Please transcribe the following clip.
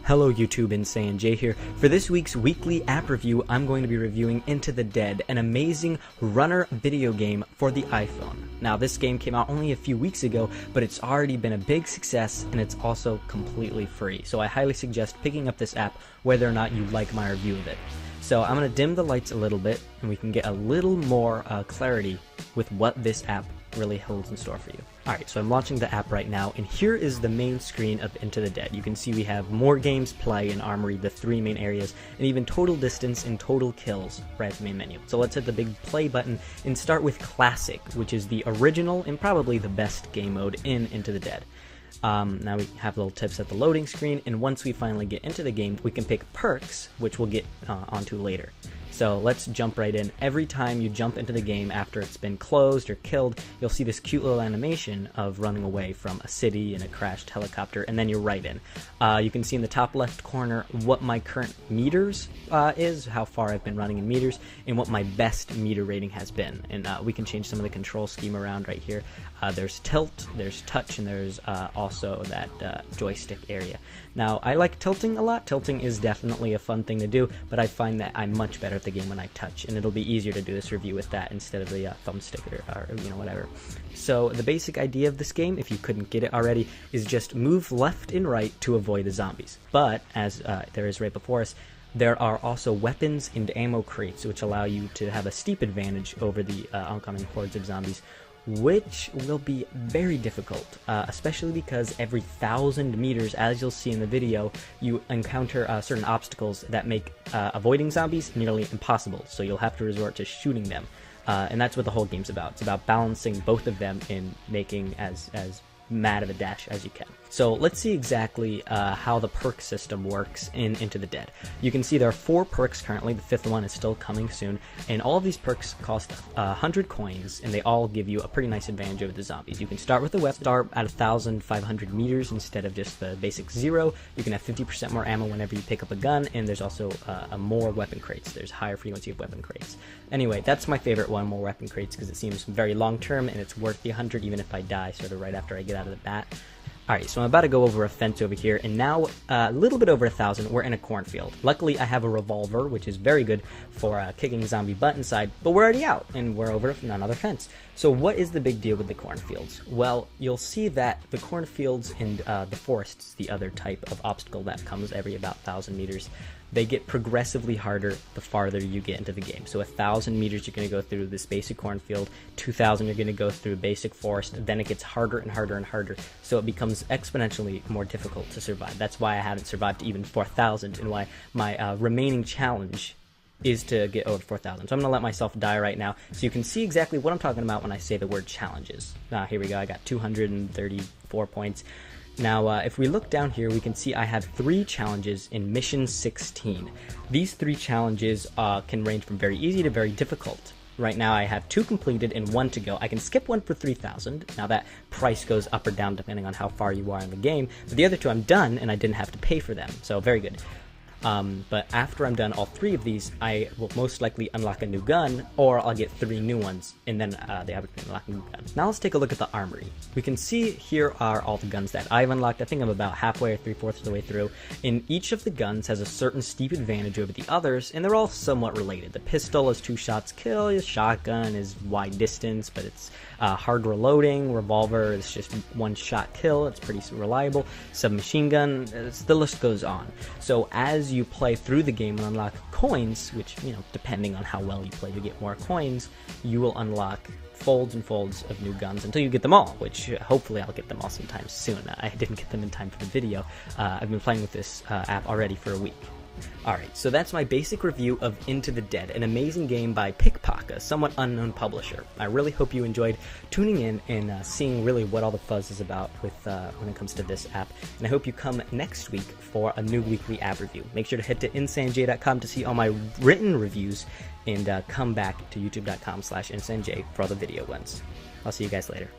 Hello YouTube, insanj here. For this week's weekly app review, I'm going to be reviewing Into the Dead, an amazing runner video game for the iPhone. Now, this game came out only a few weeks ago, but it's already been a big success, and it's also completely free. So I highly suggest picking up this app, whether or not you like my review of it. So I'm going to dim the lights a little bit, and we can get a little more clarity with what this app really holds in store for you. Alright, so I'm launching the app right now, and here is the main screen of Into the Dead. You can see we have more games, play, and Armory, the three main areas, and even total distance and total kills right at the main menu. So let's hit the big play button and start with Classic, which is the original and probably the best game mode in Into the Dead. Now we have little tips at the loading screen, and once we finally get into the game, we can pick perks, which we'll get onto later. So let's jump right in. Every time you jump into the game after it's been closed or killed, you'll see this cute little animation of running away from a city in a crashed helicopter, and then you're right in. You can see in the top left corner what my current meters is, how far I've been running in meters, and what my best meter rating has been. And we can change some of the control scheme around right here. There's tilt, there's touch, and there's also that joystick area. Now, I like tilting a lot. Tilting is definitely a fun thing to do, but I find that I'm much better at the game when I touch, and it'll be easier to do this review with that instead of the thumbstick or whatever. So the basic idea of this game, if you couldn't get it already, is just move left and right to avoid the zombies. But, as there is right before us, there are also weapons and ammo crates, which allow you to have a steep advantage over the oncoming hordes of zombies, which will be very difficult, especially because every 1,000 meters, as you'll see in the video, you encounter certain obstacles that make avoiding zombies nearly impossible, so you'll have to resort to shooting them. And that's what the whole game's about. It's about balancing both of them and making as mad of a dash as you can. So let's see exactly how the perk system works in Into the Dead. You can see there are 4 perks currently. The 5th one is still coming soon, and all of these perks cost 100 coins, and they all give you a pretty nice advantage over the zombies. You can start with the weapon, start at 1,500 meters instead of just the basic 0. You can have 50% more ammo whenever you pick up a gun, and there's also more weapon crates. There's higher frequency of weapon crates. Anyway, that's my favorite one, more weapon crates, because it seems very long term, and it's worth the 100 even if I die sort of right after I get out of the bat. Alright, so I'm about to go over a fence over here, and now a little bit over 1,000, we're in a cornfield. Luckily, I have a revolver, which is very good for kicking zombie butt inside, but we're already out, and we're over another fence. So what is the big deal with the cornfields? Well, you'll see that the cornfields and the forests, the other type of obstacle that comes every about 1,000 meters, they get progressively harder the farther you get into the game. So 1,000 meters you're going to go through this basic cornfield, 2,000 you're going to go through basic forest, then it gets harder and harder and harder, so it becomes exponentially more difficult to survive. That's why I haven't survived to even 4,000, and why my remaining challenge is to get over 4,000. So I'm going to let myself die right now, so you can see exactly what I'm talking about when I say the word challenges. Here we go, I got 234 points. Now, if we look down here, we can see I have 3 challenges in Mission 16. These 3 challenges can range from very easy to very difficult. Right now, I have 2 completed and 1 to go. I can skip 1 for 3,000. Now, that price goes up or down depending on how far you are in the game. But the other 2 I'm done, and I didn't have to pay for them. So, very good. But after I'm done all 3 of these, I will most likely unlock a new gun, or I'll get 3 new ones, and then they have to unlock a new gun. Now let's take a look at the Armory. We can see here are all the guns that I've unlocked. I think I'm about halfway or 3/4 of the way through, and each of the guns has a certain steep advantage over the others, and they're all somewhat related. The pistol is 2 shots kill, the shotgun is wide distance, but it's hard reloading, revolver is just 1 shot kill, it's pretty reliable, submachine gun, the list goes on. So as you play through the game and unlock coins, which, depending on how well you play, you get more coins, you will unlock folds and folds of new guns until you get them all, which hopefully I'll get them all sometime soon. I didn't get them in time for the video. I've been playing with this app already for a week. Alright, so that's my basic review of Into the Dead, an amazing game by Pickpock, a somewhat unknown publisher. I really hope you enjoyed tuning in and seeing really what all the fuzz is about with when it comes to this app, and I hope you come next week for a new weekly app review. Make sure to head to insanj.com to see all my written reviews, and come back to youtube.com/insanj for all the video ones. I'll see you guys later.